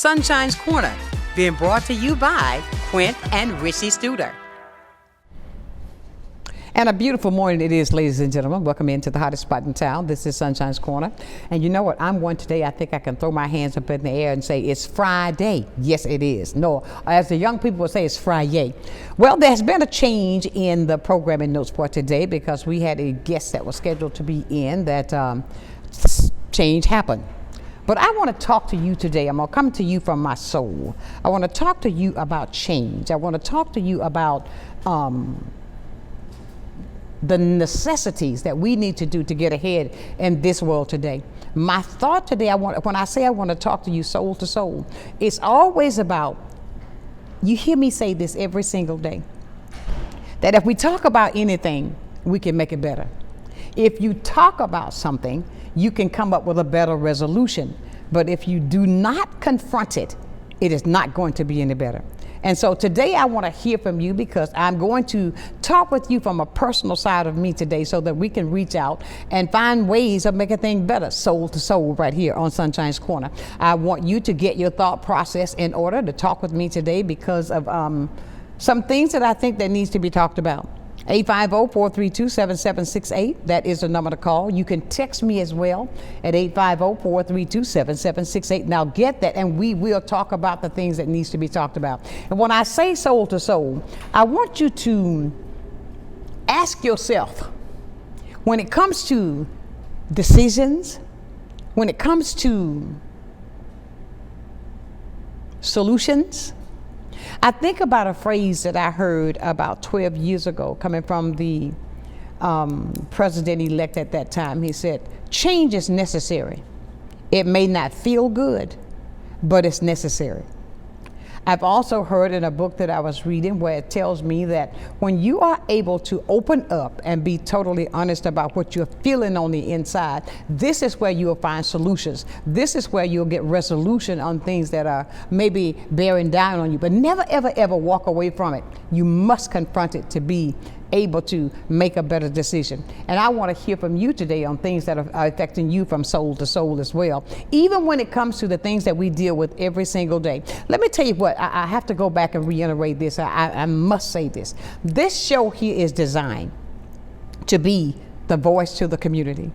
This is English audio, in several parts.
Sunshine's Corner, being brought to you by Quint and Richie Studer. And a beautiful morning it is, ladies and gentlemen. Welcome into the hottest spot in town. This is Sunshine's Corner. And you know what? I'm one today, I think I can throw my hands up in the air and say it's Friday. Yes, it is. No, as the young people would say, it's Friday. Well, there's been a change in the programming notes for today because we had a guest that was scheduled to be in that change happened. But I want to talk to you today. I'm going to come to you from my soul. I want to talk to you about change. I want to talk to you about the necessities that we need to do to get ahead in this world today. My thought today, when I say I want to talk to you soul to soul, it's always about, you hear me say this every single day, that if we talk about anything, we can make it better. If you talk about something, you can come up with a better resolution. But if you do not confront it, it is not going to be any better. And so today I want to hear from you because I'm going to talk with you from a personal side of me today so that we can reach out and find ways of making things better, soul to soul, right here on Sunshine's Corner. I want you to get your thought process in order to talk with me today because of some things that I think that needs to be talked about. 850-432-7768. That is the number to call. You can text me as well at 850-432-7768. Now get that, and we will talk about the things that needs to be talked about. And when I say soul to soul, I want you to ask yourself, when it comes to decisions, when it comes to solutions, I think about a phrase that I heard about 12 years ago coming from the president-elect at that time. He said, change is necessary. It may not feel good, but it's necessary. I've also heard in a book that I was reading where it tells me that when you are able to open up and be totally honest about what you're feeling on the inside, this is where you'll find solutions. This is where you'll get resolution on things that are maybe bearing down on you. But never, ever, ever walk away from it. You must confront it to be able to make a better decision. And I want to hear from you today on things that are affecting you from soul to soul as well, even when it comes to the things that we deal with every single day. Let me tell you what, I have to go back and reiterate this. I must say this. This show here is designed to be the voice to the community.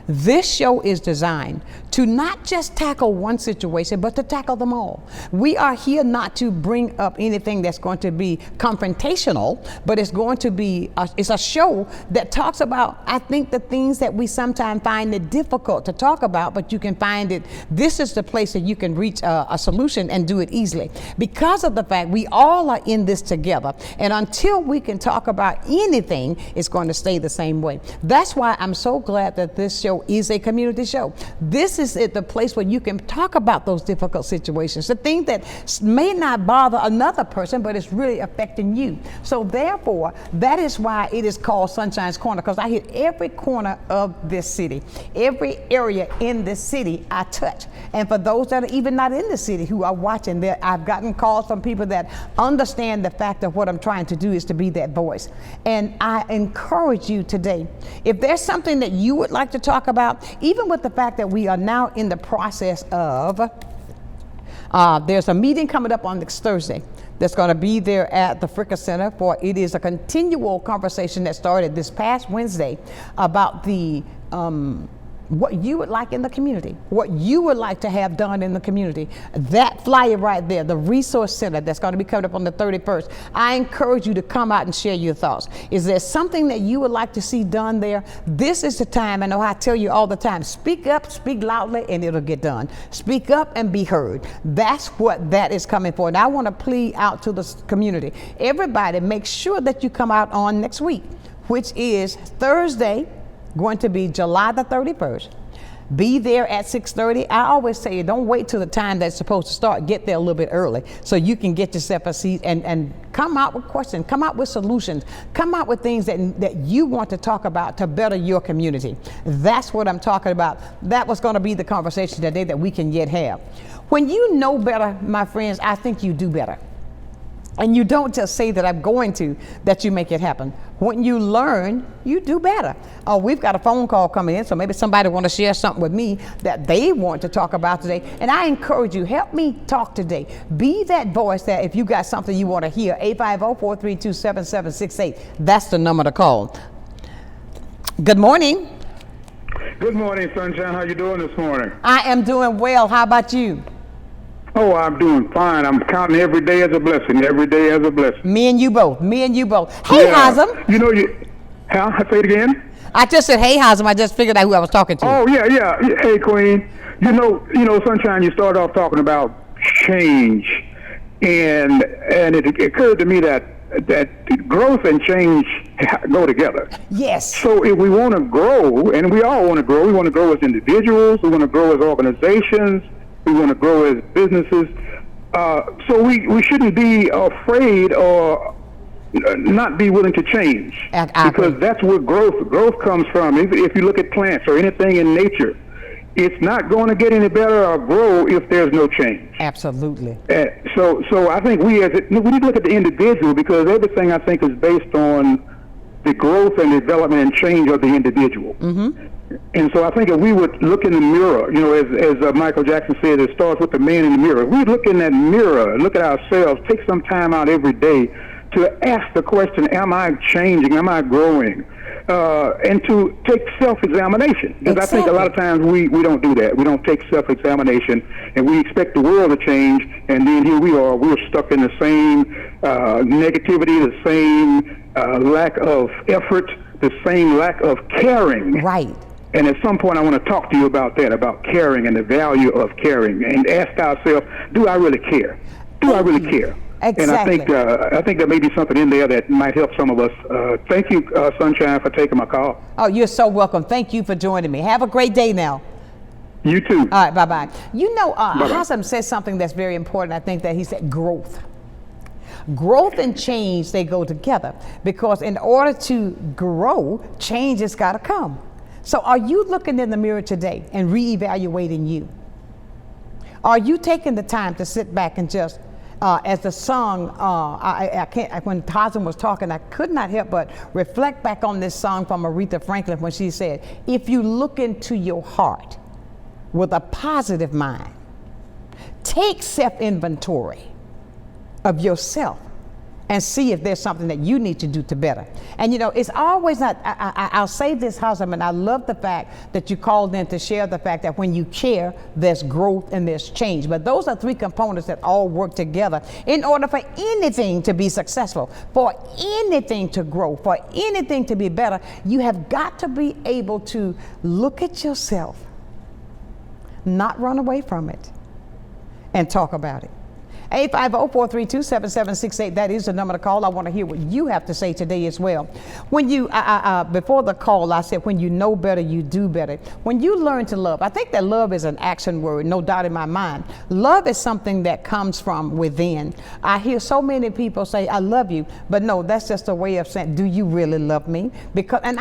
This show is designed to not just tackle one situation, but to tackle them all. We are here not to bring up anything that's going to be confrontational, but it's going to be, it's a show that talks about, I think, the things that we sometimes find it difficult to talk about, but you can find it, this is the place that you can reach a solution and do it easily. Because of the fact we all are in this together, and until we can talk about anything, it's going to stay the same way. That's why I'm so glad that this show is a community show. This is the place where you can talk about those difficult situations, the things that may not bother another person, but it's really affecting you. So therefore, that is why it is called Sunshine's Corner, because I hit every corner of this city, every area in this city I touch. And for those that are even not in the city who are watching, I've gotten calls from people that understand the fact of what I'm trying to do is to be that voice. And I encourage you today, if there's something that you would like to talk about, even with the fact that we are now in the process of, there's a meeting coming up on next Thursday that's going to be there at the Fricker Center for, it is a continual conversation that started this past Wednesday about the what you would like in the community, what you would like to have done in the community. That flyer right there, the resource center that's going to be coming up on the 31st. I encourage you to come out and share your thoughts. Is there something that you would like to see done there? This is the time. I know I tell you all the time, speak up, speak loudly, and it'll get done. Speak up and be heard. That's what that is coming for. And I want to plead out to the community. Everybody, make sure that you come out on next week, which is Thursday, going to be July the 31st. Be there at 6:30. I always say, don't wait till the time that's supposed to start. Get there a little bit early so you can get yourself a seat and come out with questions, come out with solutions, come out with things that you want to talk about to better your community. That's what I'm talking about. That was going to be the conversation today that we can yet have. When you know better, my friends, I think you do better. And you don't just say that I'm going to, that you make it happen. When you learn, you do better. Oh, we've got a phone call coming in, so maybe somebody want to share something with me that they want to talk about today. And I encourage you, help me talk today. Be that voice that if you got something you want to hear, 850-432-7768. That's the number to call. Good morning. Good morning, Sonshine. How you doing this morning? I am doing well. How about you? Oh, I'm doing fine. I'm counting every day as a blessing. Every day as a blessing. Me and you both. Me and you both. Hey, Hazem. You know Huh? Say it again. I just said, hey, Hazem. I just figured out who I was talking to. Oh, yeah. Hey, Queen. You know, Sonshine, you started off talking about change. And it occurred to me that growth and change go together. Yes. So if we want to grow, and we all want to grow, we want to grow as individuals, we want to grow as organizations, we want to grow as businesses. So we shouldn't be afraid or not be willing to change. Because that's where growth comes from. If you look at plants or anything in nature, it's not going to get any better or grow if there's no change. Absolutely. So I think we need to look at the individual, because everything I think is based on the growth and development and change of the individual. Mm-hmm. And so I think if we would look in the mirror, as Michael Jackson said, it starts with the man in the mirror. If we look in that mirror, look at ourselves, take some time out every day to ask the question, am I changing? Am I growing? And to take self-examination. Because I think a lot of times we don't do that. We don't take self-examination, and we expect the world to change, and then here we are, we're stuck in the same negativity, the same lack of effort, the same lack of caring. Right. And at some point I want to talk to you about that, about caring and the value of caring, and ask ourselves, do I really care? Do I really care? Exactly. And I think there may be something in there that might help some of us. Thank you, Sonshine, for taking my call. Oh, you're so welcome. Thank you for joining me. Have a great day now. You too. All right, bye-bye. Hazem said something that's very important. I think that he said growth. Growth and change, they go together, because in order to grow, change has got to come. So are you looking in the mirror today and reevaluating you? Are you taking the time to sit back and just as the song, when Hazem was talking, I could not help but reflect back on this song from Aretha Franklin when she said, if you look into your heart with a positive mind, take self-inventory of yourself and see if there's something that you need to do to better. And it's always not, I'll say this, Hazem, and I love the fact that you called in to share the fact that when you care, there's growth and there's change. But those are three components that all work together in order for anything to be successful, for anything to grow, for anything to be better. You have got to be able to look at yourself, not run away from it, and talk about it. 850-432-7768. That is the number to call. I want to hear what you have to say today as well. When you, before the call, I said, when you know better, you do better. When you learn to love, I think that love is an action word, no doubt in my mind. Love is something that comes from within. I hear so many people say, I love you, but no, that's just a way of saying, do you really love me? Because, and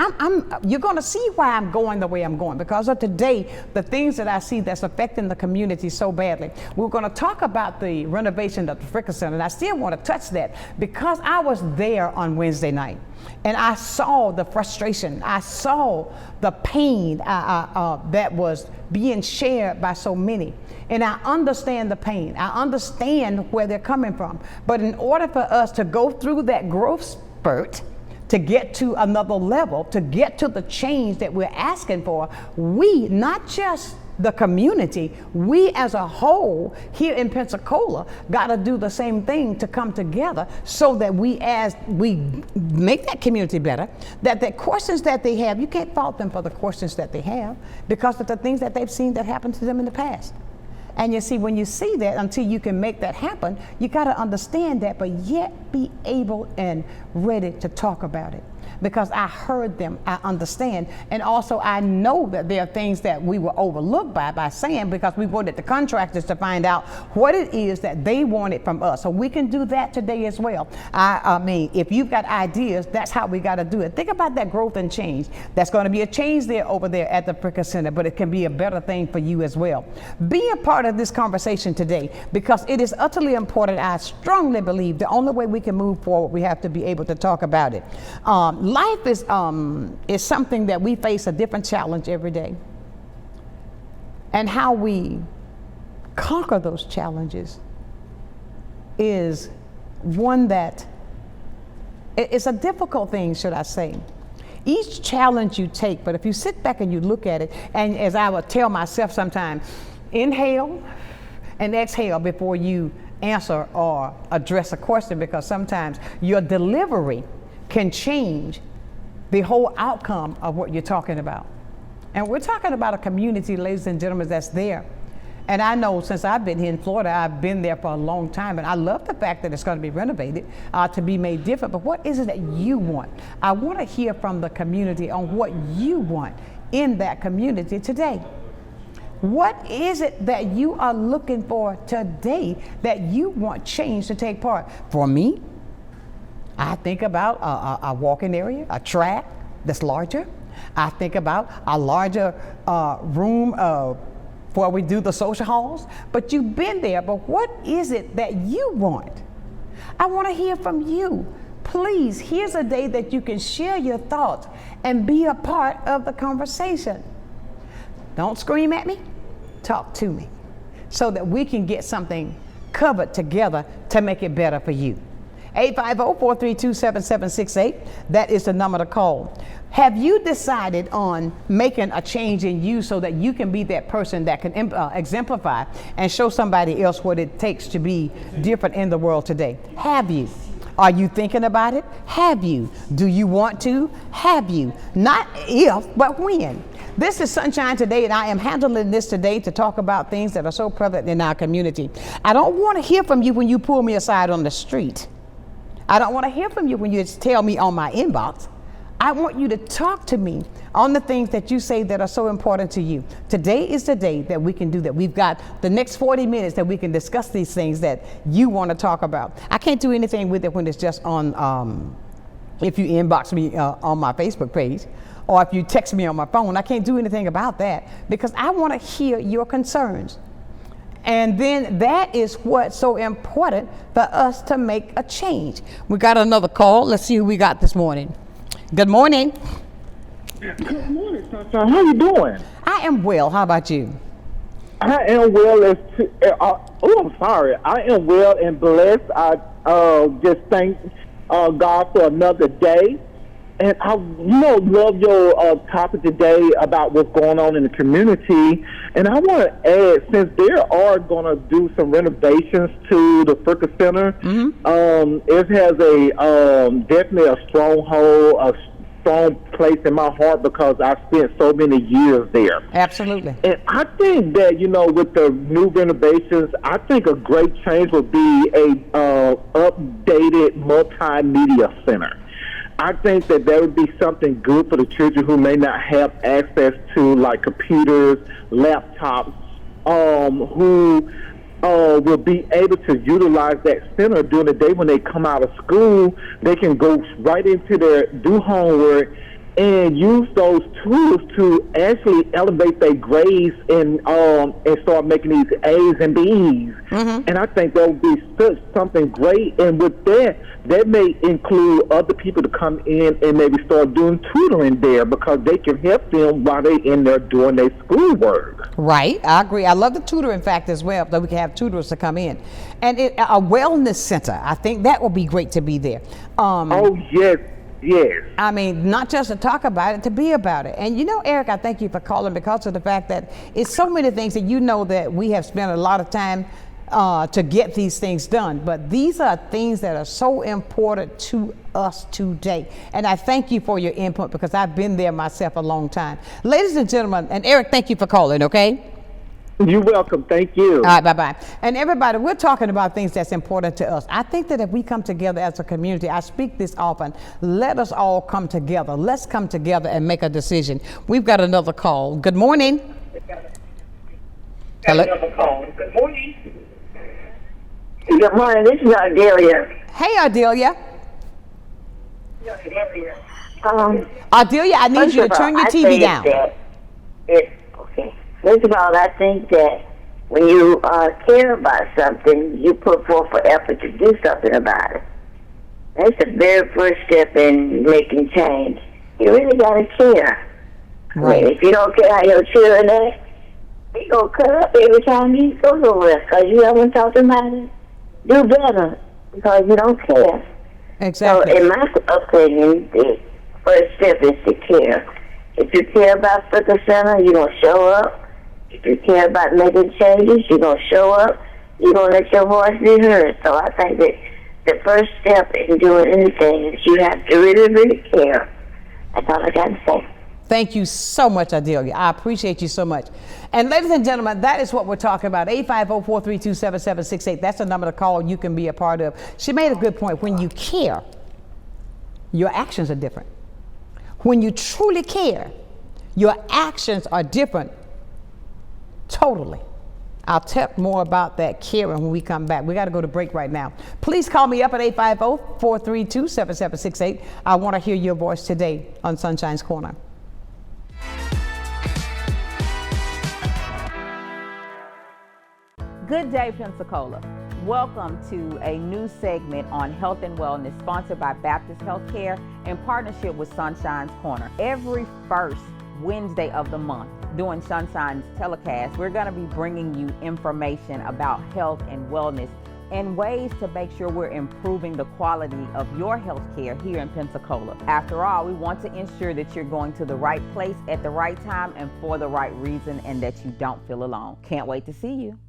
you're going to see why I'm going the way I'm going, because of today, the things that I see that's affecting the community so badly. We're going to talk about the renovation of the Fricker Center, and I still want to touch that because I was there on Wednesday night and I saw the frustration, I saw the pain that was being shared by so many, and I understand the pain, I understand where they're coming from, but in order for us to go through that growth spurt, to get to another level, to get to the change that we're asking for, we, not just the community, we as a whole here in Pensacola got to do the same thing to come together so that we make that community better, that the questions that they have, you can't fault them for the questions that they have because of the things that they've seen that happened to them in the past. And you see, when you see that, until you can make that happen, you got to understand that, but yet be able and ready to talk about it. Because I heard them, I understand, and also I know that there are things that we were overlooked by saying, because we wanted the contractors to find out what it is that they wanted from us. So we can do that today as well. I mean, if you've got ideas, that's how we got to do it. Think about that growth and change. That's going to be a change there over there at the Fricker Center, but it can be a better thing for you as well. Be a part of this conversation today, because it is utterly important. I strongly believe the only way we can move forward, we have to be able to talk about it. life is something that we face a different challenge every day. And how we conquer those challenges is one that it's a difficult thing, should I say. Each challenge you take, but if you sit back and you look at it, and as I would tell myself sometimes, inhale and exhale before you answer or address a question, because sometimes your delivery can change the whole outcome of what you're talking about. And we're talking about a community, ladies and gentlemen, that's there. And I know since I've been here in Florida, I've been there for a long time, and I love the fact that it's going to be renovated to be made different. But what is it that you want? I want to hear from the community on what you want in that community today. What is it that you are looking for today that you want change to take part? For me, I think about a walking area, a track that's larger. I think about a larger room where we do the social halls. But you've been there, but what is it that you want? I want to hear from you. Please, here's a day that you can share your thoughts and be a part of the conversation. Don't scream at me, talk to me, so that we can get something covered together to make it better for you. 850-432-7768, that is the number to call. Have you decided on making a change in you so that you can be that person that can exemplify and show somebody else what it takes to be different in the world today? Have you? Are you thinking about it? Have you? Do you want to? Have you? Not if, but when. This is Sonshine Today, and I am handling this today to talk about things that are so prevalent in our community. I don't want to hear from you when you pull me aside on the street. I don't want to hear from you when you tell me on my inbox. I want you to talk to me on the things that you say that are so important to you. Today is the day that we can do that. We've got the next 40 minutes that we can discuss these things that you want to talk about. I can't do anything with it when it's just on, if you inbox me on my Facebook page, or if you text me on my phone. I can't do anything about that because I want to hear your concerns. And then that is what's so important for us to make a change. We got another call. Let's see who we got this morning. Good morning. Good morning, Sonshine. How you doing? I am well. How about you? I am well. I'm sorry. I am well and blessed. I just thank God for another day. And I, love your topic today about what's going on in the community. And I want to add, since they are going to do some renovations to the Fricker Center, it has definitely a stronghold, a strong place in my heart because I've spent so many years there. Absolutely. And I think that, with the new renovations, I think a great change would be a updated multimedia center. I think that would be something good for the children who may not have access to like computers, laptops, who will be able to utilize that center during the day when they come out of school. They can go right into do homework and use those tools to actually elevate their grades and start making these A's and B's. And I think that would be something great. And with that may include other people to come in and maybe start doing tutoring there because they can help them while they're in there doing their schoolwork. Right, I agree. I love the tutoring fact as well, that we can have tutors to come in. And a wellness center, I think that would be great to be there. Oh, yes. Yes. I mean, not just to talk about it, to be about it. And Eric, I thank you for calling because of the fact that it's so many things that that we have spent a lot of time to get these things done. But these are things that are so important to us today. And I thank you for your input because I've been there myself a long time. Ladies and gentlemen, and Eric, thank you for calling, okay? You're welcome. Thank you. All right, bye-bye. And everybody, we're talking about things that's important to us. I think that if we come together as a community, I speak this often, let us all come together. Let's come together and make a decision. We've got another call. Good morning. Hello. Good morning. Good morning. This is Ardelia. Hey, Ardelia. Ardelia, I need you to turn your TV down. Okay. First of all, I think that when you care about something, you put forth an effort to do something about it. That's the very first step in making change. You really got to care. Right. I mean, if you don't care how your children act, they go cut up every time you go somewhere because you haven't taught them how to do better because you don't care. Exactly. So, in my opinion, the first step is to care. If you care about Fricker Center, you're going to show up. If you care about making changes, you're going to show up. You're going to let your voice be heard. So I think that the first step in doing anything is you have to really, really care. That's all I got to say. Thank you so much, Adelia. I appreciate you so much. And ladies and gentlemen, that is what we're talking about. 850-432-7768. That's the number to call. You can be a part of. She made a good point. When you care, your actions are different. When you truly care, your actions are different. Totally. I'll talk more about that caring when we come back. We got to go to break right now. Please call me up at 850-432-7768. I want to hear your voice today on Sunshine's Corner. Good day, Pensacola. Welcome to a new segment on health and wellness sponsored by Baptist Healthcare in partnership with Sunshine's Corner. Every first Wednesday of the month during Sunshine's telecast, we're going to be bringing you information about health and wellness and ways to make sure we're improving the quality of your health care here in Pensacola. After all, we want to ensure that you're going to the right place at the right time and for the right reason and that you don't feel alone. Can't wait to see you.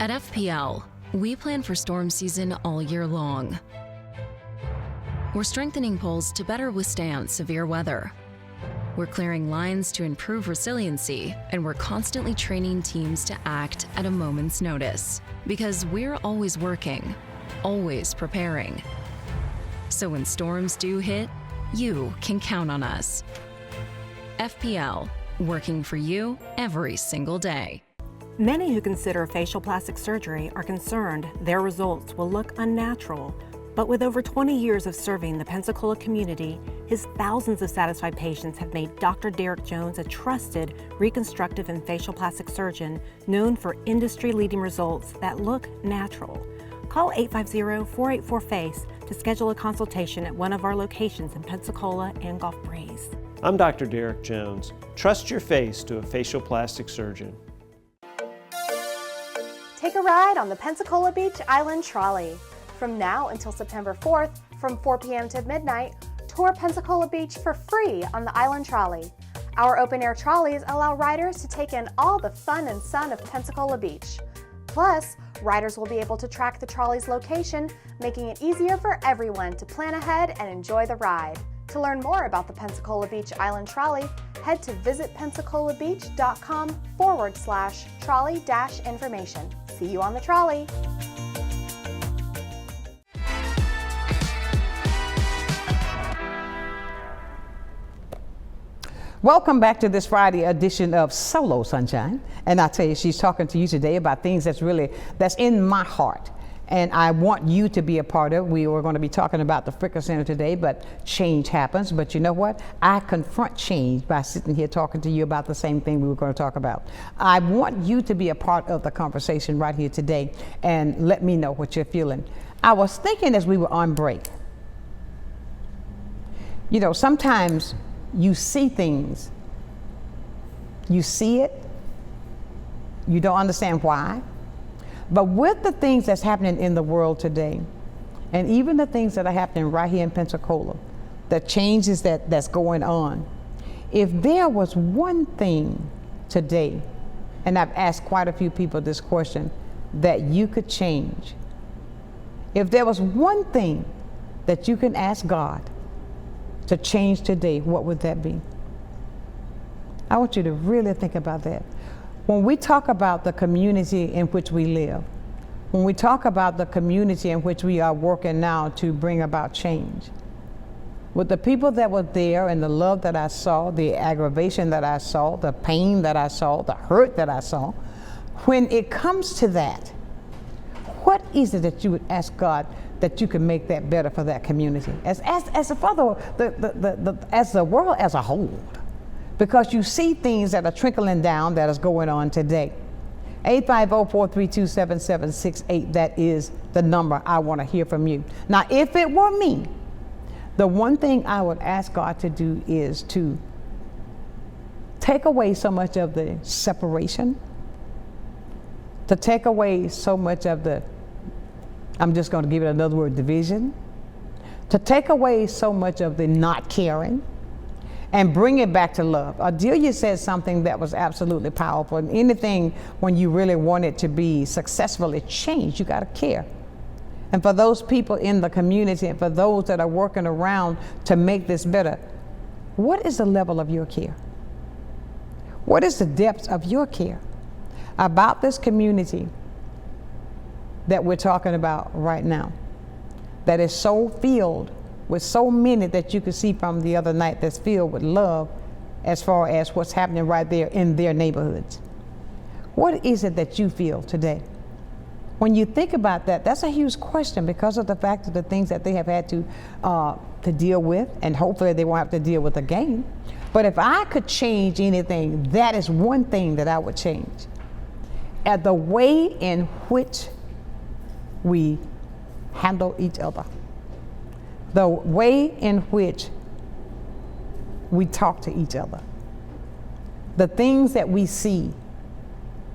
At FPL, we plan for storm season all year long. We're strengthening poles to better withstand severe weather. We're clearing lines to improve resiliency, and we're constantly training teams to act at a moment's notice. Because we're always working, always preparing. So when storms do hit, you can count on us. FPL, working for you every single day. Many who consider facial plastic surgery are concerned their results will look unnatural. But with over 20 years of serving the Pensacola community, his thousands of satisfied patients have made Dr. Derek Jones a trusted reconstructive and facial plastic surgeon known for industry-leading results that look natural. Call 850-484-FACE to schedule a consultation at one of our locations in Pensacola and Gulf Breeze. I'm Dr. Derek Jones. Trust your face to a facial plastic surgeon. Take a ride on the Pensacola Beach Island Trolley. From now until September 4th, from 4 p.m. to midnight, tour Pensacola Beach for free on the Island Trolley. Our open-air trolleys allow riders to take in all the fun and sun of Pensacola Beach. Plus, riders will be able to track the trolley's location, making it easier for everyone to plan ahead and enjoy the ride. To learn more about the Pensacola Beach Island Trolley, head to visitpensacolabbeach.com/trolley-information. See you on the trolley. Welcome back to this Friday edition of Solo Sunshine. And I tell you, she's talking to you today about things that's in my heart. And I want you to be a part of it. We were going to be talking about the Fricker Center today, but change happens. But you know what? I confront change by sitting here talking to you about the same thing we were going to talk about. I want you to be a part of the conversation right here today and let me know what you're feeling. I was thinking as we were on break, you know, sometimes you see things, you see it, you don't understand why. But with the things that's happening in the world today, and even the things that are happening right here in Pensacola, the changes that's going on, if there was one thing today, and I've asked quite a few people this question, that you could change, if there was one thing that you can ask God to change today, what would that be? I want you to really think about that. When we talk about the community in which we live, when we talk about the community in which we are working now to bring about change, with the people that were there and the love that I saw, the aggravation that I saw, the pain that I saw, the hurt that I saw, when it comes to that, what is it that you would ask God that you can make that better for that community, as the world as a whole? Because you see things that are trickling down that is going on today. 850-432-7768. That is the number. I want to hear from you. Now, if it were me, the one thing I would ask God to do is to take away so much of the separation, to take away so much of the, I'm just going to give it another word, division, to take away so much of the not caring, and bring it back to love. Adelia said something that was absolutely powerful. And anything, when you really want it to be successfully changed, you got to care. And for those people in the community, and for those that are working around to make this better, what is the level of your care? What is the depth of your care about this community that we're talking about right now, that is so filled with so many that you could see from the other night, that's filled with love as far as what's happening right there in their neighborhoods? What is it that you feel today? When you think about that, that's a huge question because of the fact of the things that they have had to deal with, and hopefully they won't have to deal with again. But if I could change anything, that is one thing that I would change. At the way in which we handle each other, the way in which we talk to each other, the things that we see,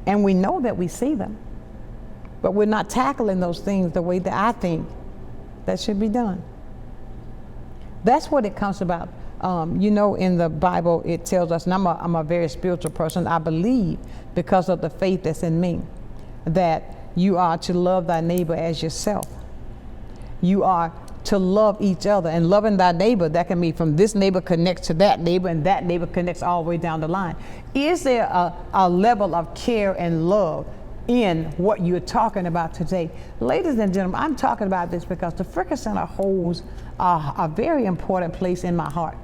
and we know that we see them, but we're not tackling those things the way that I think that should be done. That's what it comes about. You know, in the Bible, it tells us, and I'm a very spiritual person, I believe, because of the faith that's in me, that you are to love thy neighbor as yourself. You are to love each other, and loving thy neighbor, that can be from this neighbor connects to that neighbor, and that neighbor connects all the way down the line. Is there a level of care and love in what you're talking about today? Ladies and gentlemen, I'm talking about this because the Fricker Center holds a very important place in my heart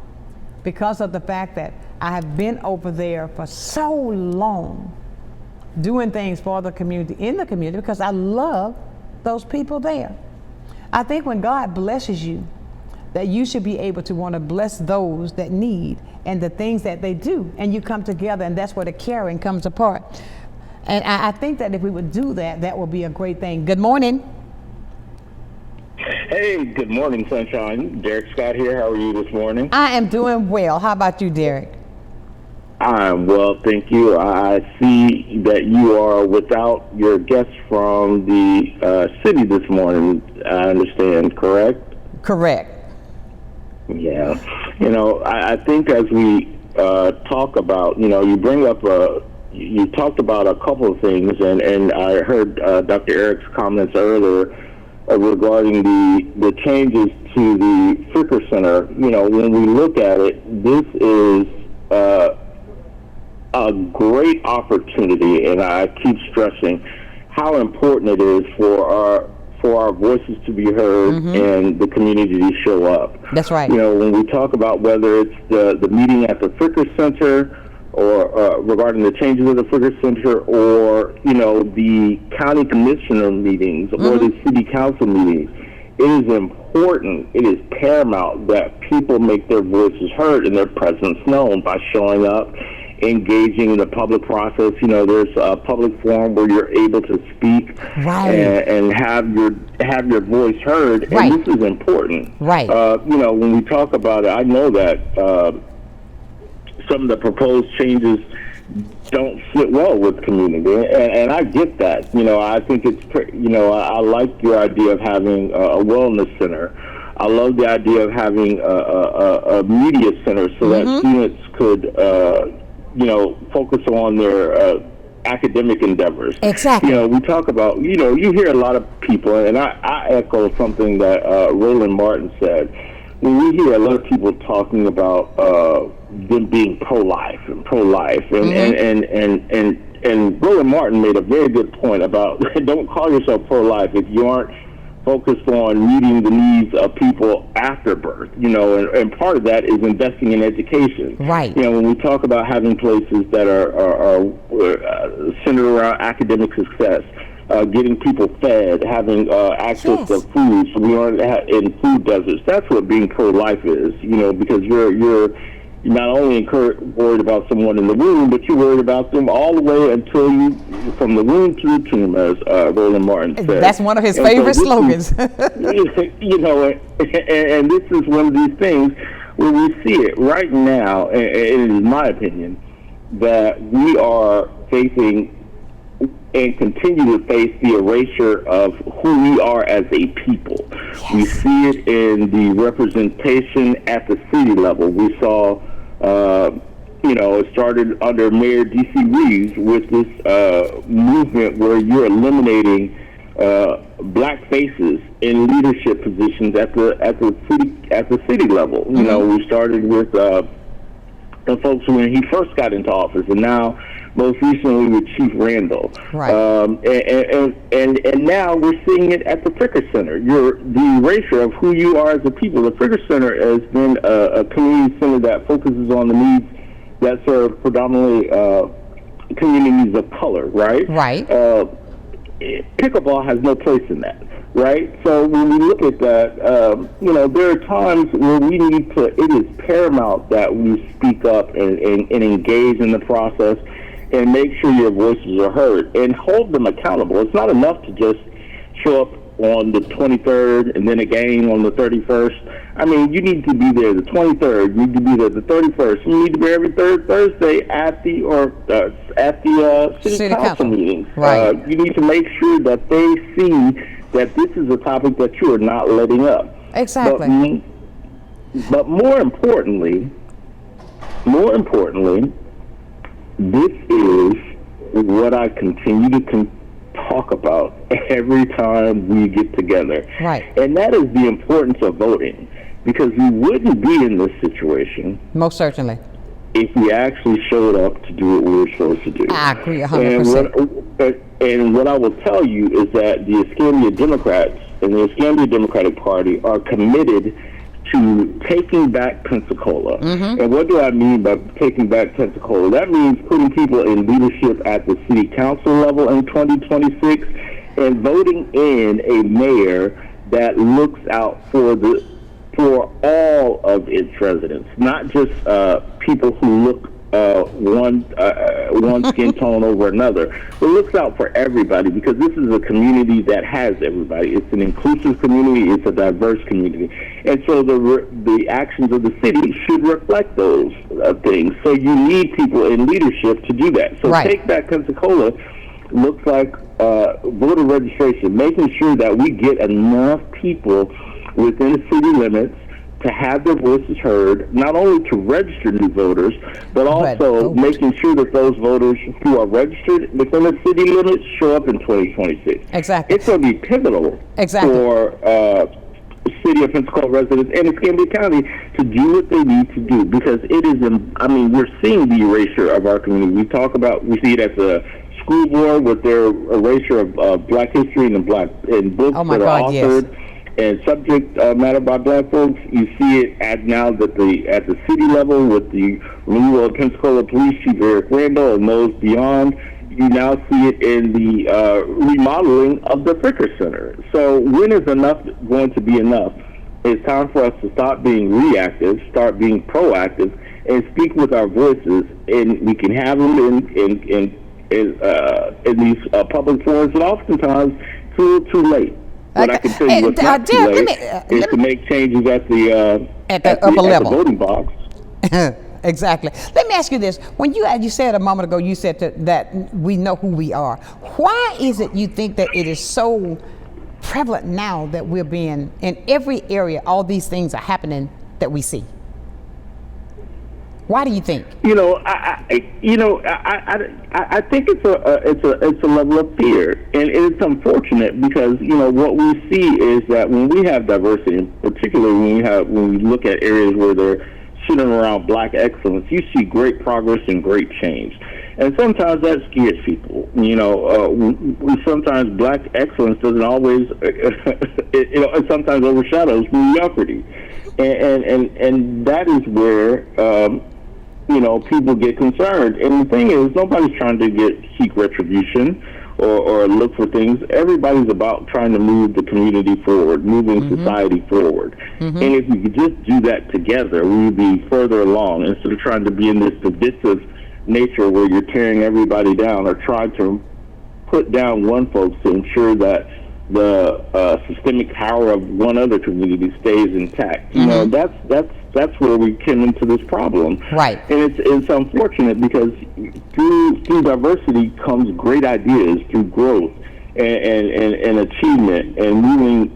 because of the fact that I have been over there for so long doing things for the community, in the community, because I love those people there. I think when God blesses you, that you should be able to want to bless those that need and the things that they do, and you come together, and that's where the caring comes apart. And I think that if we would do that, that would be a great thing. Good morning. Hey, good morning, Sonshine. Derek Scott here. How are you this morning? I am doing well. How about you, Derek? I'm well, thank you. I see that you are without your guest from the city this morning, I understand, correct? Correct. Yeah. You know, I think as we talk about, you know, you bring up you talked about a couple of things, and I heard Dr. Eric's comments earlier regarding the changes to the Fricker Center. You know, when we look at it, this is a great opportunity, and I keep stressing how important it is for our voices to be heard and the community to show up. That's right. You know, when we talk about whether it's the meeting at the Fricker Center, or regarding the changes of the Fricker Center, or, you know, the county commissioner meetings or the city council meetings, it is important, it is paramount that people make their voices heard and their presence known by showing up, engaging in the public process. You know, there's a public forum where you're able to speak and have your voice heard, and this is important. Right. You know, when we talk about it, I know that some of the proposed changes don't sit well with community, and I get that. You know, I think it's, you know, I like your idea of having a wellness center. I love the idea of having a media center so that students could, you know, focus on their academic endeavors. Exactly. You know, we talk about, you know, you hear a lot of people, and I echo something that Roland Martin said. When we hear a lot of people talking about them being pro-life, and Roland Martin made a very good point about don't call yourself pro-life if you aren't focused on meeting the needs of people after birth. You know, and part of that is investing in education. Right. You know, when we talk about having places that are centered around academic success, getting people fed, having access to food, so we aren't in food deserts. That's what being pro-life is, you know, because you're you're not only worried about someone in the room, but you're worried about them all the way until you, from the room to the tomb, as Roland Martin said. That's one of his favorite slogans. You know, and this is one of these things where we see it right now, and it is my opinion, that we are facing and continue to face the erasure of who we are as a people. Yes. We see it in the representation at the city level. We saw, you know, it started under Mayor D.C. Reeves with this movement where you're eliminating black faces in leadership positions at the city level. You know, we started with the folks when he first got into office, and now most recently with Chief Randall. Right. And now we're seeing it at the Fricker Center. The erasure of who you are as a people. The Fricker Center has been a community center that focuses on the needs that serve predominantly communities of color, right? Right. Pickleball has no place in that, right? So when we look at that, you know, there are times where we need to, it is paramount that we speak up and engage in the process and make sure your voices are heard and hold them accountable. It's not enough to just show up on the 23rd and then again on the 31st. I mean, you need to be there the 23rd, you need to be there the 31st, you need to be every third Thursday at the city council meetings. Right. You need to make sure that they see that this is a topic that you are not letting up. Exactly. But more importantly, this is what I continue to talk about every time we get together. Right. And that is the importance of voting, because we wouldn't be in this situation. Most certainly. If we actually showed up to do what we were supposed to do. I agree 100%. And what I will tell you is that the Escambia Democrats and the Escambia Democratic Party are committed to taking back Pensacola. And what do I mean by taking back Pensacola? That means putting people in leadership at the city council level in 2026 and voting in a mayor that looks out for all of its residents, not just people who look one skin tone over another, but looks out for everybody, because this is a community that has everybody. It's an inclusive community. It's a diverse community, and so the actions of the city should reflect those things. So you need people in leadership to do that. So Take Back Pensacola looks like voter registration, making sure that we get enough people within the city limits to have their voices heard, not only to register new voters, but also making sure that those voters who are registered within the city limits show up in 2026. Exactly. It's going to be pivotal for city of Pensacola residents and Escambia County to do what they need to do, because it is, we're seeing the erasure of our community. We see it at the school board with their erasure of Black history and books that are authored. Yes. And subject matter by Black folks. You see it at the city level with the removal of Pensacola Police Chief Eric Randall and those beyond. You now see it in the remodeling of the Fricker Center. So when is enough going to be enough? It's time for us to stop being reactive, start being proactive, and speak with our voices. And we can have them in these public forums, and oftentimes it's a little too late. What I can tell you what's not too late is to make changes at the upper level, the voting box. Exactly. Let me ask you this: when you said a moment ago, you said that we know who we are. Why is it you think that it is so prevalent now that we're being in every area? All these things are happening that we see. Why do you think? I think it's a level of fear, and it's unfortunate because what we see is that when we have diversity, particularly when we look at areas where they're sitting around Black excellence, you see great progress and great change, and sometimes that scares people. Sometimes Black excellence doesn't always, it sometimes overshadows mediocrity, and that is where. People get concerned. And the thing is, nobody's trying to seek retribution or look for things. Everybody's about trying to move the community forward, moving society forward. And if we could just do that together, we would be further along instead of trying to be in this divisive nature where you're tearing everybody down or trying to put down one folks to ensure that the systemic power of one other community stays intact. You know, that's where we came into this problem. Right. And it's unfortunate because through diversity comes great ideas, through growth and achievement and moving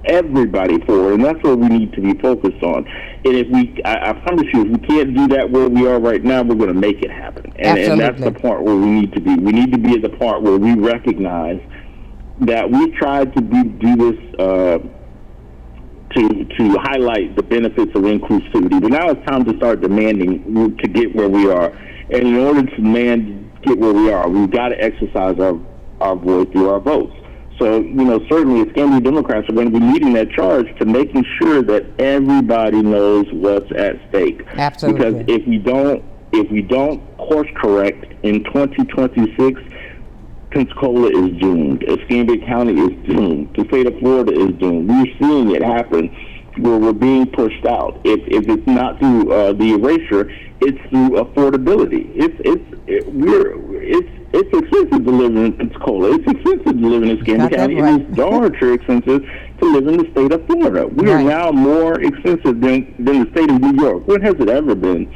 everybody forward, and that's what we need to be focused on. And if I promise you, if we can't do that where we are right now, we're going to make it happen. And that's the part where we need to be. We need to be at the part where we recognize that we tried to do this to highlight the benefits of inclusivity, but now it's time to start demanding to get where we are. And in order to get where we are, we've got to exercise our voice through our votes. So, certainly Scandinavian Democrats are going to be leading that charge to making sure that everybody knows what's at stake. Absolutely. Because if we don't course correct in 2026, Pensacola is doomed. Escambia County is doomed. The state of Florida is doomed. We're seeing it happen where we're being pushed out. If it's not through the erasure, it's through affordability. It's expensive to live in Pensacola. It's expensive to live in Escambia County. Right. It is darn sure expensive to live in the state of Florida. We are now more expensive than the state of New York. When has it ever been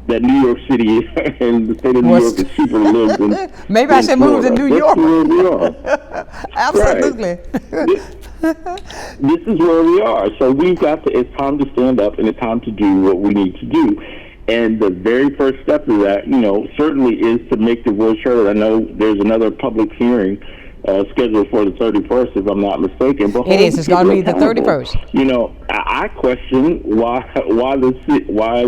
that New York City and the state of New York is cheaper to live than Maybe I should move to New York. That's where we are. Absolutely. This is where we are. So it's time to stand up and it's time to do what we need to do. And the very first step of that, certainly is to make the voice heard. I know there's another public hearing scheduled for the 31st, if I'm not mistaken. But it is. It's going to be the 31st. I question why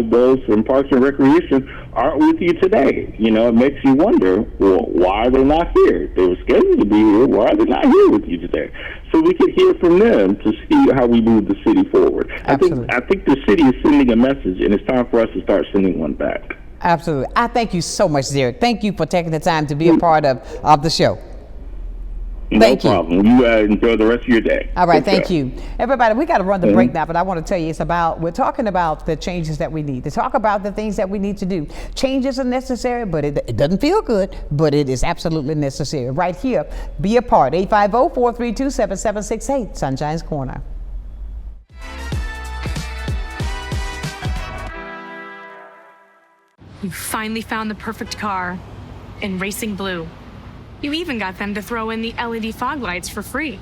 those from Parks and Recreation aren't with you today. It makes you wonder, well, why are they not here? They were scheduled to be here. Why are they not here with you today? So we could hear from them to see how we move the city forward. Absolutely. I think the city is sending a message, and it's time for us to start sending one back. Absolutely. I thank you so much, Derek. Thank you for taking the time to be a part of the show. No problem. You enjoy the rest of your day. All right, thank you. Everybody, we got to run the break now, but I want to tell you we're talking about the changes that we need, to talk about the things that we need to do. Changes are necessary, but it doesn't feel good, but it is absolutely necessary. Right here, be a part. 850-432-7768, Sunshine's Corner. You finally found the perfect car in Racing Blue. You even got them to throw in the LED fog lights for free.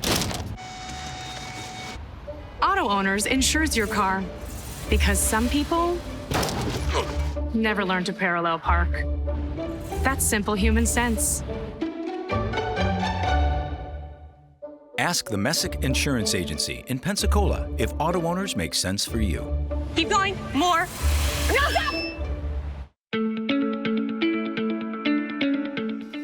Auto Owners insures your car because some people never learn to parallel park. That's simple human sense. Ask the Messick Insurance Agency in Pensacola if Auto Owners make sense for you. Keep going. More. No, stop!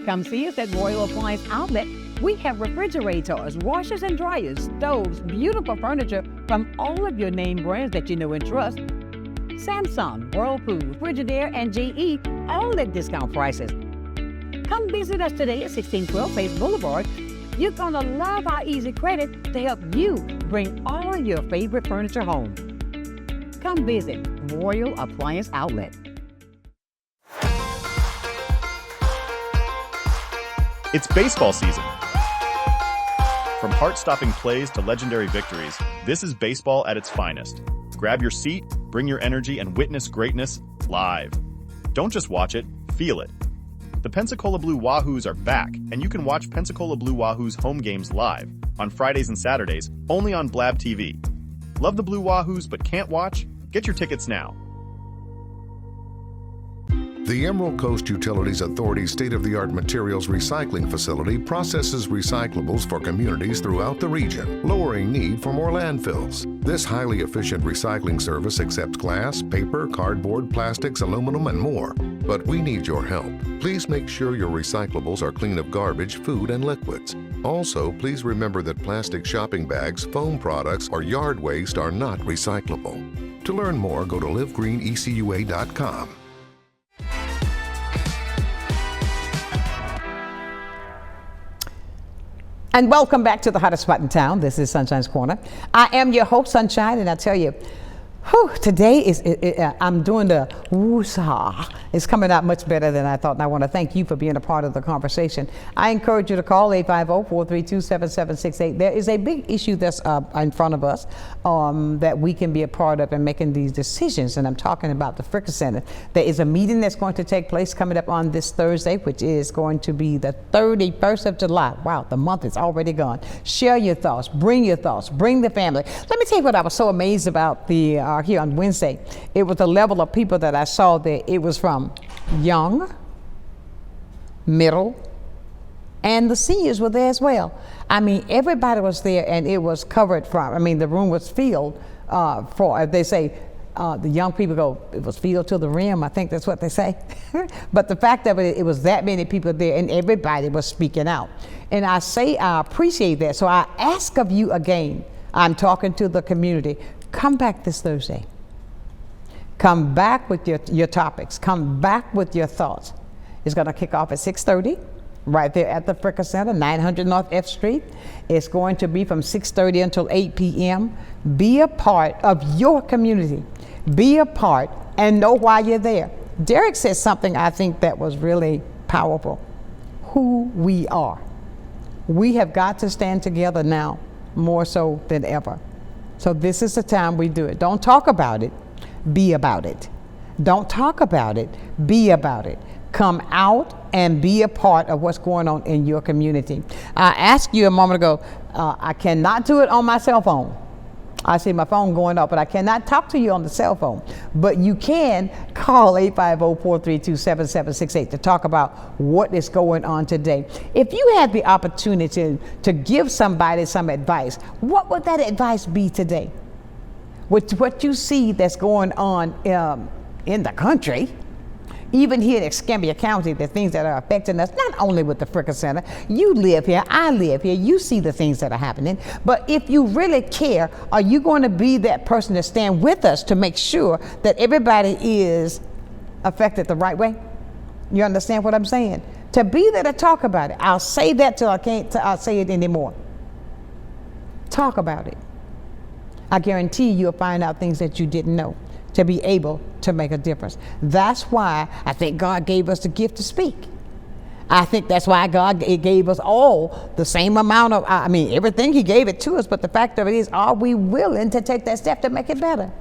Come see us at Royal Appliance Outlet. We have refrigerators, washers and dryers, stoves, beautiful furniture from all of your name brands that you know and trust. Samsung, Whirlpool, Frigidaire, and GE, all at discount prices. Come visit us today at 1612 Face Boulevard. You're gonna love our easy credit to help you bring all your favorite furniture home. Come visit Royal Appliance Outlet. It's baseball season. From heart-stopping plays to legendary victories, this is baseball at its finest. Grab your seat, bring your energy, and witness greatness live. Don't just watch it, feel it. The Pensacola Blue Wahoos are back, and you can watch Pensacola Blue Wahoos home games live on Fridays and Saturdays, only on Blab TV. Love the Blue Wahoos but can't watch? Get your tickets now. The Emerald Coast Utilities Authority's state-of-the-art materials recycling facility processes recyclables for communities throughout the region, lowering need for more landfills. This highly efficient recycling service accepts glass, paper, cardboard, plastics, aluminum, and more. But we need your help. Please make sure your recyclables are clean of garbage, food, and liquids. Also, please remember that plastic shopping bags, foam products, or yard waste are not recyclable. To learn more, go to livegreenecua.com. And welcome back to the hottest spot in town. This is Sunshine's Corner. I am your host, Sunshine, and I tell you, today is I'm doing the woo-saw. It's coming out much better than I thought, and I want to thank you for being a part of the conversation. I encourage you to call 850-432-7768. There is a big issue that's in front of us that we can be a part of in making these decisions, and I'm talking about the Fricker Center. There is a meeting that's going to take place coming up on this Thursday, which is going to be the 31st of July. Wow, the month is already gone. Share your thoughts, bring the family. Let me tell you what I was so amazed about here on Wednesday. It was the level of people that I saw there. It was from young, middle, and the seniors were there as well. I mean, everybody was there, and it was covered from, the room was filled for, they say, the young people go, it was filled to the rim, I think that's what they say. But the fact of it, it was that many people there, and everybody was speaking out. And I appreciate that. So I ask of you again, I'm talking to the community, come back this Thursday. Come back with your topics. Come back with your thoughts. It's going to kick off at 6:30 right there at the Fricker Center, 900 North F Street. It's going to be from 6:30 until 8 p.m. Be a part of your community. Be a part and know why you're there. Derek said something I think that was really powerful. Who we are. We have got to stand together now more so than ever. So this is the time we do it. Don't talk about it, be about it. Don't talk about it, be about it. Come out and be a part of what's going on in your community. I asked you a moment ago, I cannot do it on my cell phone. I see my phone going up, but I cannot talk to you on the cell phone. But you can call 850-432-7768 to talk about what is going on today. If you had the opportunity to give somebody some advice, what would that advice be today? With what you see that's going on in the country, even here in Escambia County, the things that are affecting us, not only with the Fricker Center. You live here, I live here, you see the things that are happening. But if you really care, are you going to be that person to stand with us to make sure that everybody is affected the right way? You understand what I'm saying? To be there to talk about it. I'll say that till I'll say it anymore. Talk about it. I guarantee you'll find out things that you didn't know, to be able to make a difference. That's why I think God gave us the gift to speak. I think that's why God gave us all the same amount of, everything he gave it to us, but the fact of it is, are we willing to take that step to make it better?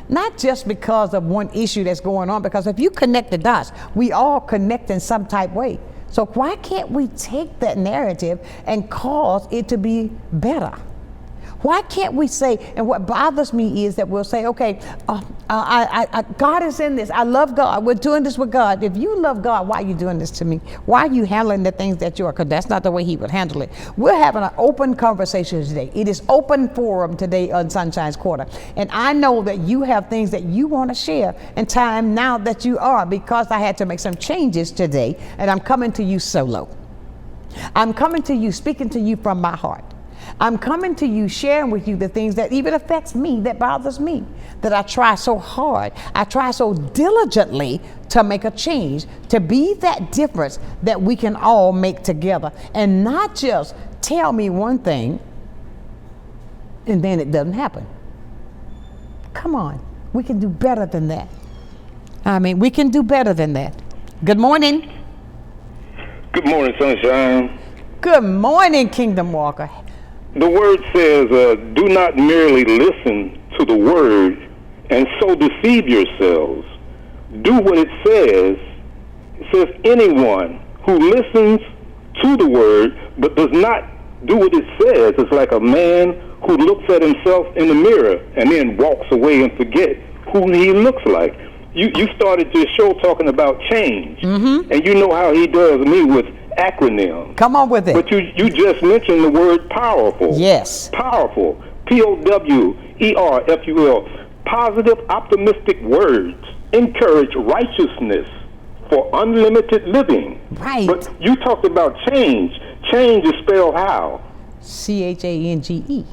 Not just because of one issue that's going on, because if you connect the dots, we all connect in some type way. So why can't we take that narrative and cause it to be better? Why can't we say, and what bothers me is that we'll say, okay, God is in this. I love God. We're doing this with God. If you love God, why are you doing this to me? Why are you handling the things that you are? Because that's not the way he would handle it. We're having an open conversation today. It is open forum today on Sunshine's Corner. And I know that you have things that you want to share in time now that you are, because I had to make some changes today, and I'm coming to you solo. I'm coming to you, speaking to you from my heart. I'm coming to you, sharing with you the things that even affects me, that bothers me, that I try so hard, I try so diligently to make a change, to be that difference that we can all make together, and not just tell me one thing and then it doesn't happen. Come on, we can do better than that. We can do better than that. Good morning. Good morning, Sunshine. Good morning, Kingdom Walker. The word says, do not merely listen to the word and so deceive yourselves. Do what it says. It says anyone who listens to the word but does not do what it says is like a man who looks at himself in the mirror and then walks away and forgets who he looks like. You started your show talking about change, and you know how he does me with acronyms. Come on with it. But you just mentioned the word powerful. Yes. Powerful. POWERFUL. Positive, optimistic words encourage righteousness for unlimited living. Right. But you talked about change. Change is spelled how? CHANGE.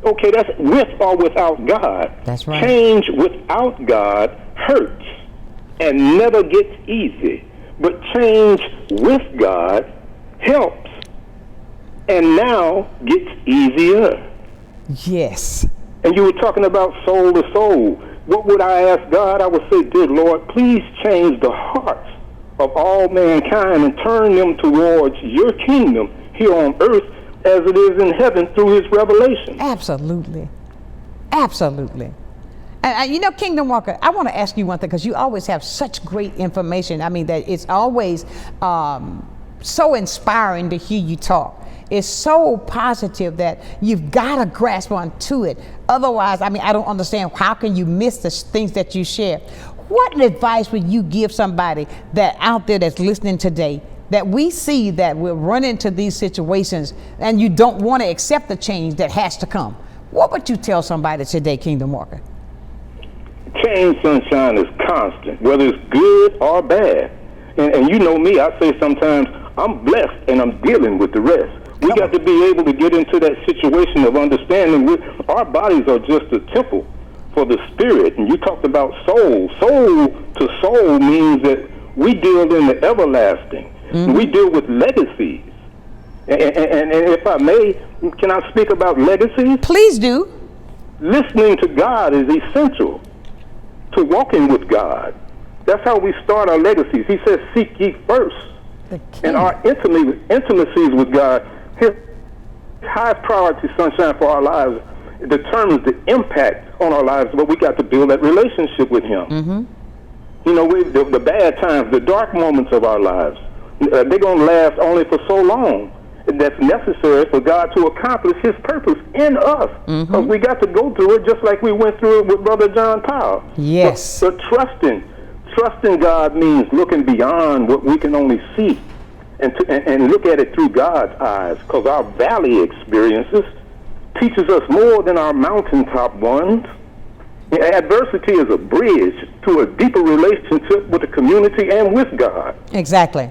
Okay, that's with or without God. That's right. Change without God hurts and never gets easy. But change with God helps. and now gets easier. Yes. And you were talking about soul to soul. What would I ask God? I would say, dear Lord, please change the hearts of all mankind and turn them towards your kingdom here on earth as it is in heaven through his revelation. Absolutely. Absolutely. And you know, Kingdom Walker, I want to ask you one thing, because you always have such great information. I mean, that it's always so inspiring to hear you talk. It's so positive that you've got to grasp onto it. Otherwise, I mean, I don't understand how can you miss the things that you share. What advice would you give somebody that out there that's listening today, that we see that we're running into these situations and you don't want to accept the change that has to come? What would you tell somebody today, Kingdom Walker? Change, Sunshine, is constant, whether it's good or bad. And you know me, I say sometimes I'm blessed and I'm dealing with the rest. We got to be able to get into that situation of understanding our bodies are just a temple for the spirit. And you talked about soul. Soul to soul means that we deal in the everlasting. Mm-hmm. We deal with legacies. And if I may, can I speak about legacies? Please do. Listening to God is essential to walking with God. That's how we start our legacies. He says, seek ye first. And our intimacies with God, his highest priority, Sunshine, for our lives, determines the impact on our lives, but we got to build that relationship with him. Mm-hmm. You know, the bad times, the dark moments of our lives, they're going to last only for so long. That's necessary for God to accomplish his purpose in us. Because we got to go through it just like we went through it with Brother John Powell. Yes. But trusting God means looking beyond what we can only see and look at it through God's eyes, because our valley experiences teaches us more than our mountaintop ones. Adversity is a bridge to a deeper relationship with the community and with God. Exactly.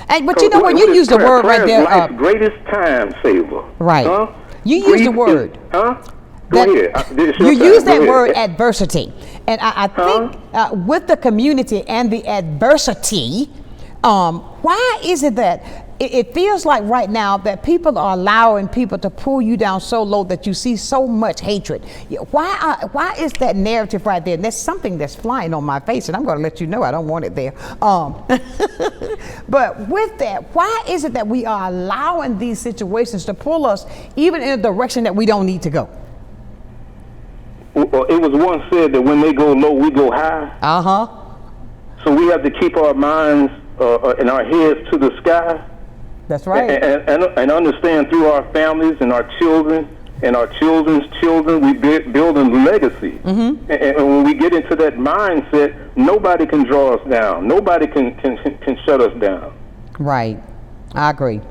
And but you know what, you use the word right there. Life's greatest time saver. Right. Huh? You use the word. Go ahead. You use that word adversity. And I think with the community and the adversity, why is it that it feels like right now that people are allowing people to pull you down so low that you see so much hatred? Why is that narrative right there? And there's something that's flying on my face, and I'm going to let you know I don't want it there. But with that, why is it that we are allowing these situations to pull us even in a direction that we don't need to go? Well, it was once said that when they go low, we go high. So we have to keep our minds and our heads to the sky. That's right. And understand through our families and our children and our children's children, we build a legacy. And when we get into that mindset, nobody can draw us down. Nobody can shut us down. Right. I agree.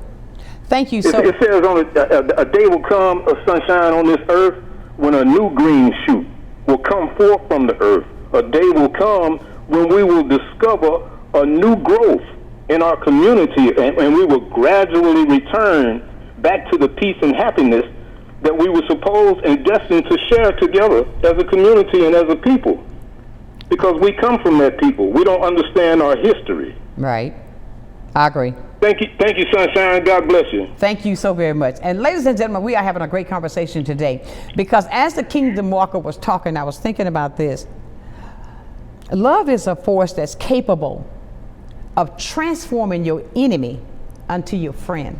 Thank you so much. It says a day will come of sunshine on this earth when a new green shoot will come forth from the earth. A day will come when we will discover a new growth in our community, and we will gradually return back to the peace and happiness that we were supposed and destined to share together as a community and as a people. Because we come from that people. We don't understand our history. Right. I agree. Thank you, Sunshine. God bless you. Thank you so very much. And ladies and gentlemen, we are having a great conversation today, because as the Kingdom Walker was talking, I was thinking about this. Love is a force that's capable of transforming your enemy unto your friend.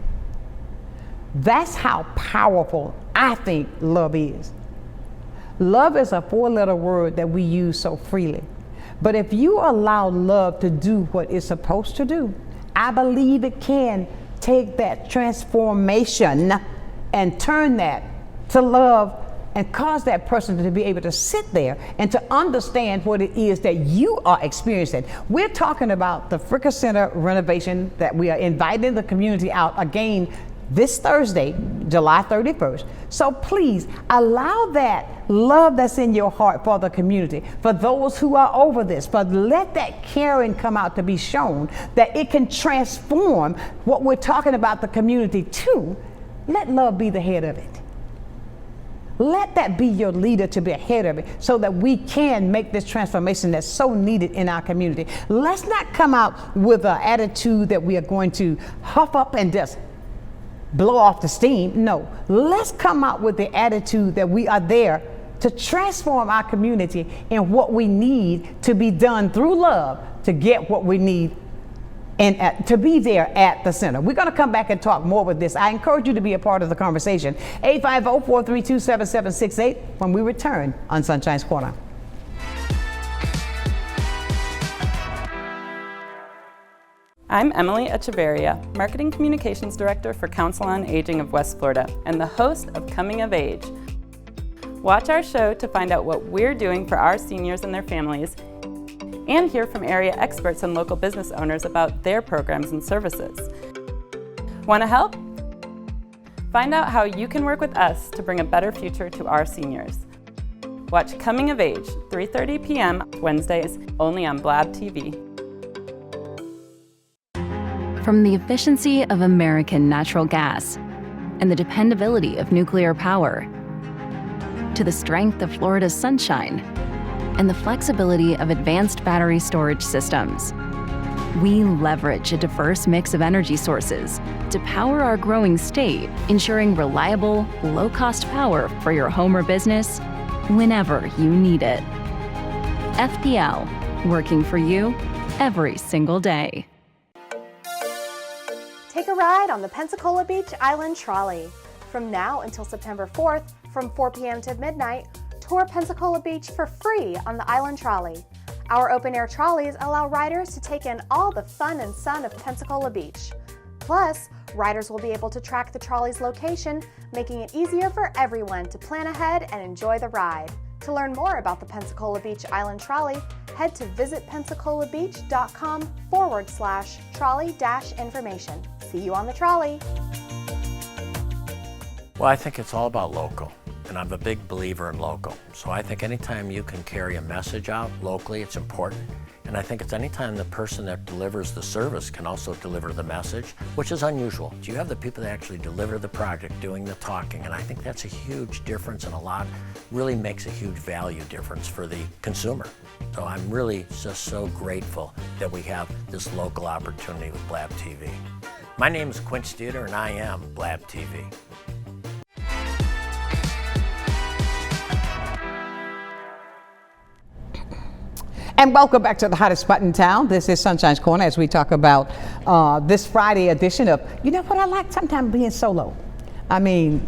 That's how powerful I think love is. Love is a 4-letter word that we use so freely. But if you allow love to do what it's supposed to do, I believe it can take that transformation and turn that to love and cause that person to be able to sit there and to understand what it is that you are experiencing. We're talking about the Fricker Center renovation that we are inviting the community out again this Thursday, July 31st. So please allow that love that's in your heart for the community, for those who are over this, but let that caring come out to be shown that it can transform what we're talking about the community to. Let love be the head of it. Let that be your leader to be ahead of it so that we can make this transformation that's so needed in our community. Let's not come out with an attitude that we are going to huff up and just blow off the steam. No, let's come out with the attitude that we are there to transform our community and what we need to be done through love to get what we need and to be there at the center. We're going to come back and talk more with this. I encourage you to be a part of the conversation. 850-432-7768 when we return on Sonshine's Corner. I'm Emily Echeverria, Marketing Communications Director for Council on Aging of West Florida and the host of Coming of Age. Watch our show to find out what we're doing for our seniors and their families and hear from area experts and local business owners about their programs and services. Want to help? Find out how you can work with us to bring a better future to our seniors. Watch Coming of Age, 3:30 p.m. Wednesdays, only on Blab TV. From the efficiency of American natural gas and the dependability of nuclear power, to the strength of Florida's sunshine and the flexibility of advanced battery storage systems, we leverage a diverse mix of energy sources to power our growing state, ensuring reliable, low-cost power for your home or business whenever you need it. FPL, working for you every single day. Take a ride on the Pensacola Beach Island Trolley. From now until September 4th, from 4 p.m. to midnight, tour Pensacola Beach for free on the Island Trolley. Our open-air trolleys allow riders to take in all the fun and sun of Pensacola Beach. Plus, riders will be able to track the trolley's location, making it easier for everyone to plan ahead and enjoy the ride. To learn more about the Pensacola Beach Island Trolley, head to visitpensacolabbeach.com/trolley-information. See you on the trolley. Well, I think it's all about local, and I'm a big believer in local. So I think anytime you can carry a message out locally, it's important. And I think it's anytime the person that delivers the service can also deliver the message, which is unusual. You have the people that actually deliver the project doing the talking, and I think that's a huge difference and really makes a huge value difference for the consumer. So I'm really just so grateful that we have this local opportunity with Blab TV. My name is Quint Studer, and I am Blab TV. And welcome back to the hottest spot in town. This is Sonshine's Corner as we talk about this Friday edition of, you know what I like? Sometimes being solo. I mean,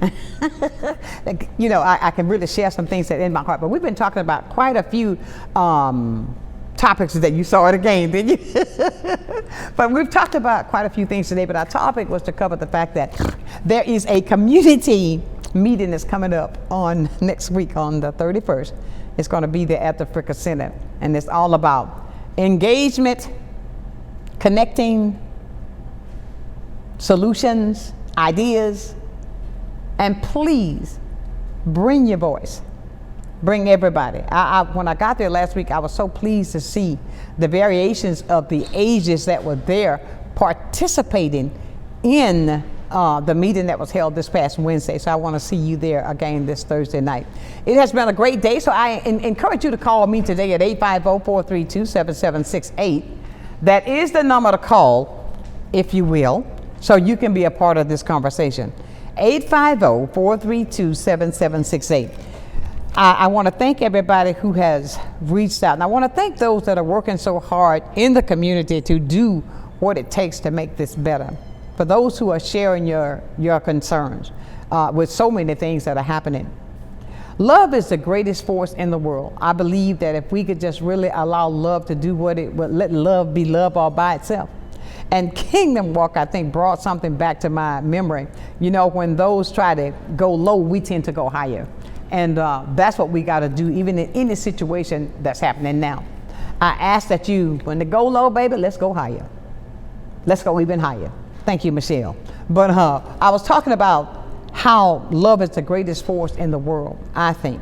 you know, I can really share some things that are in my heart, but we've been talking about quite a few topics that you saw at the game, didn't you? But we've talked about quite a few things today, but our topic was to cover the fact that there is a community meeting that's coming up on next week on the 31st. It's going to be there at the Fricker Center, and it's all about engagement, connecting, solutions, ideas, and please bring your voice. Bring everybody. When I got there last week, I was so pleased to see the variations of the ages that were there participating in the meeting that was held this past Wednesday. So I want to see you there again this Thursday night. It has been a great day, so I encourage you to call me today at 850-432-7768. That is the number to call, if you will, so you can be a part of this conversation. 850-432-7768. I want to thank everybody who has reached out, and I want to thank those that are working so hard in the community to do what it takes to make this better. For those who are sharing your concerns with so many things that are happening. Love is the greatest force in the world. I believe that if we could just really allow love to do let love be love all by itself. And Kingdom Walk, I think, brought something back to my memory. You know, when those try to go low, we tend to go higher. And that's what we got to do, even in any situation that's happening now. I ask that you, when they go low, baby, let's go higher. Let's go even higher. Thank you, Michelle. But I was talking about how love is the greatest force in the world, I think.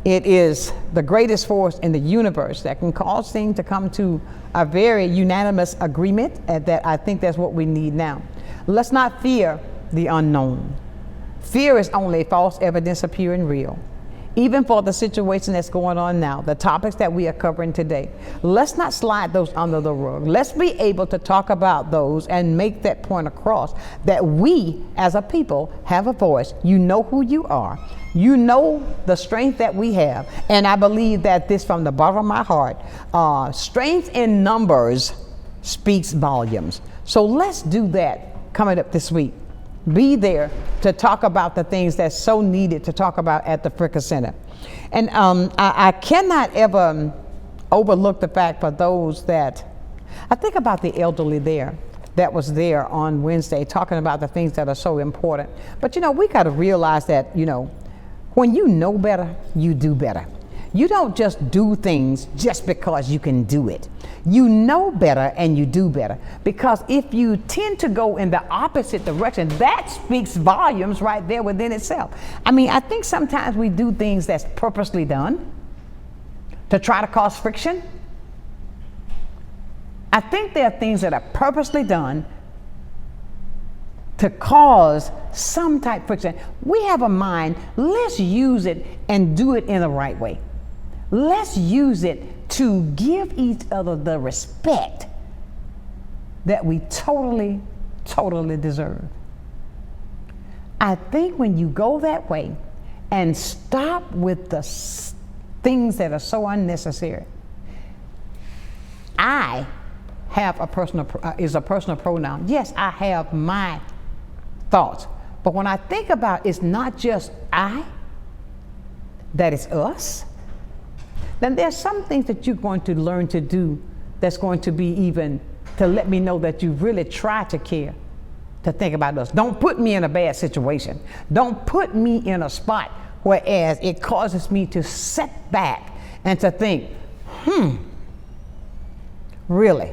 It is the greatest force in the universe that can cause things to come to a very unanimous agreement, and that I think that's what we need now. Let's not fear the unknown. Fear is only false evidence appearing real. even for the situation that's going on now, the topics that we are covering today, let's not slide those under the rug. Let's be able to talk about those and make that point across that we as a people have a voice. You know who you are. You know the strength that we have. And I believe that this from the bottom of my heart, strength in numbers speaks volumes. So let's do that coming up this week. Be there to talk about the things that's so needed to talk about at the Fricker Center. And I cannot ever overlook the fact for those that, I think about the elderly there that was there on Wednesday talking about the things that are so important. But you know, we got to realize that, you know, when you know better, you do better. You don't just do things just because you can do it. You know better and you do better. Because if you tend to go in the opposite direction, that speaks volumes right there within itself. I mean, I think sometimes we do things that's purposely done to try to cause friction. I think there are things that are purposely done to cause some type of friction. We have a mind, let's use it and do it in the right way. Let's use it to give each other the respect that we totally deserve. I think when you go that way and stop with the things that are so unnecessary, I have a personal pronoun. Yes, I have my thoughts. But when I think about it's not just I, that it's us, then there's some things that you're going to learn to do that's going to be even to let me know that you really try to care, to think about us. Don't put me in a bad situation. Don't put me in a spot whereas it causes me to sit back and to think, really?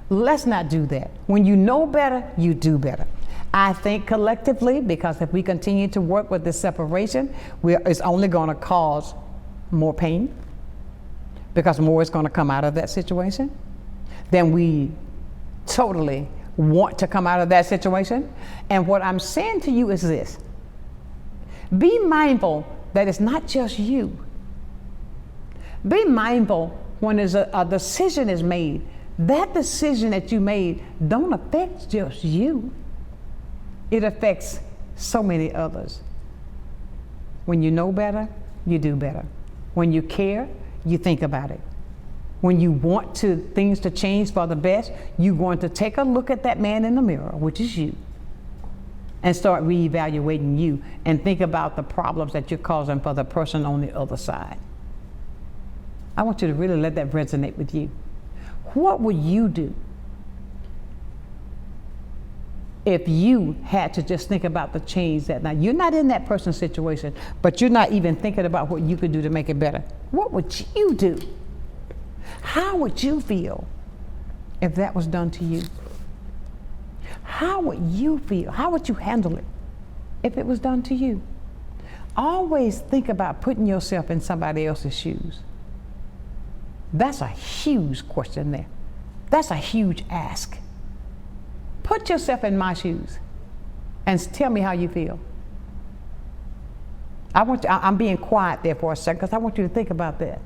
Let's not do that. When you know better, you do better. I think collectively, because if we continue to work with this separation, it's only going to cause more pain, because more is going to come out of that situation than we totally want to come out of that situation. And what I'm saying to you is this: be mindful that it's not just you. Be mindful when there's a decision is made. That decision that you made don't affect just you. It affects so many others. When you know better, you do better. When you care, you think about it. When you want things to change for the best, you're going to take a look at that man in the mirror, which is you, and start reevaluating you and think about the problems that you're causing for the person on the other side. I want you to really let that resonate with you. What would you do if you had to just think about the change that now you're not in that person's situation, but you're not even thinking about what you could do to make it better? What would you do? How would you feel if that was done to you? How would you feel? How would you handle it if it was done to you? Always think about putting yourself in somebody else's shoes. That's a huge question there. That's a huge ask. Put yourself in my shoes and tell me how you feel. I'm being quiet there for a second because I want you to think about that.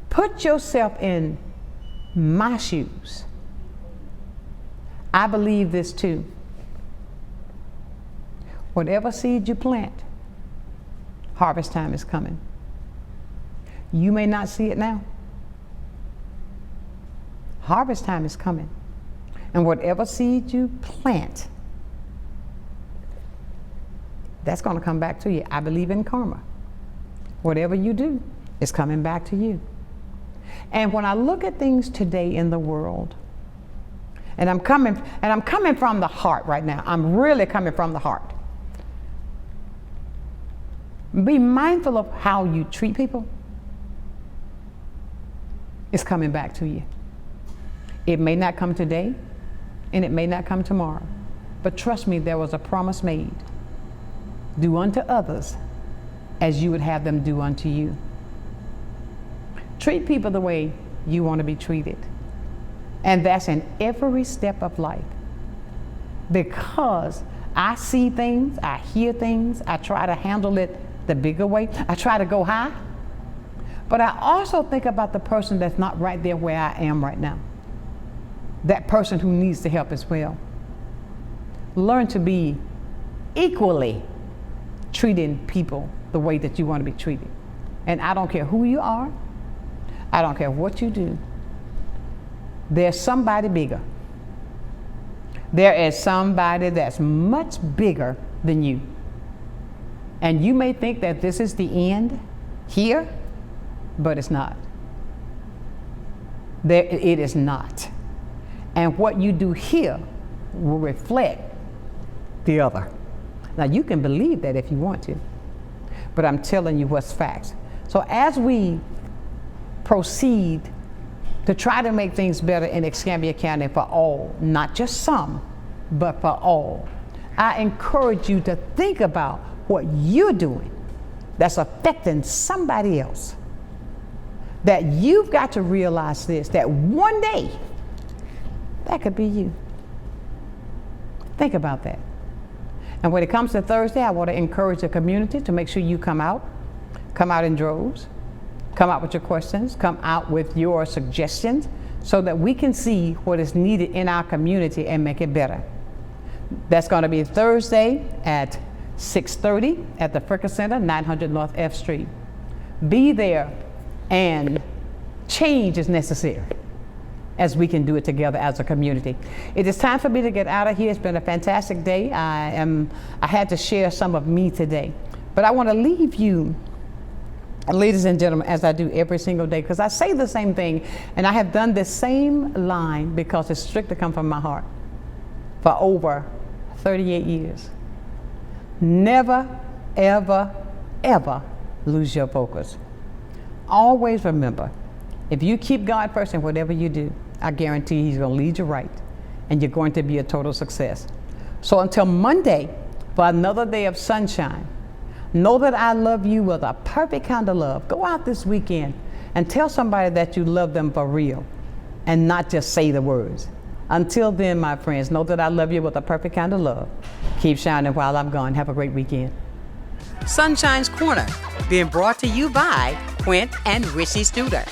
Put yourself in my shoes. I believe this too. Whatever seed you plant, harvest time is coming. You may not see it now. Harvest time is coming. And whatever seed you plant, that's going to come back to you. I believe in karma. Whatever you do is coming back to you. And when I look at things today in the world, and I'm coming from the heart right now. I'm really coming from the heart. Be mindful of how you treat people. It's coming back to you. It may not come today, and it may not come tomorrow. But trust me, there was a promise made. Do unto others as you would have them do unto you. Treat people the way you want to be treated. And that's in every step of life. Because I see things, I hear things, I try to handle it the bigger way. I try to go high. But I also think about the person that's not right there where I am right now. That person who needs the help as well. Learn to be equally treating people the way that you want to be treated. And I don't care who you are. I don't care what you do. There's somebody bigger. There is somebody that's much bigger than you. And you may think that this is the end here, but it's not. It is not. And what you do here will reflect the other. Now, you can believe that if you want to, but I'm telling you what's facts. So as we proceed to try to make things better in Escambia County for all, not just some, but for all, I encourage you to think about what you're doing that's affecting somebody else. That you've got to realize this, that one day, that could be you. Think about that. And when it comes to Thursday, I want to encourage the community to make sure you come out in droves, come out with your questions, come out with your suggestions so that we can see what is needed in our community and make it better. That's going to be Thursday at 6:30 at the Fricker Center, 900 North F Street. Be there, and change is necessary as we can do it together as a community. It is time for me to get out of here. It's been a fantastic day. I had to share some of me today, but I want to leave you, ladies and gentlemen, as I do every single day, because I say the same thing, and I have done this same line because it's strictly come from my heart for over 38 years. Never, ever, ever lose your focus. Always remember, if you keep God first in whatever you do, I guarantee He's going to lead you right, and you're going to be a total success. So until Monday, for another day of sunshine, know that I love you with a perfect kind of love. Go out this weekend and tell somebody that you love them for real and not just say the words. Until then, my friends, know that I love you with a perfect kind of love. Keep shining while I'm gone. Have a great weekend. Sunshine's Corner, being brought to you by Quint and Richie Studer.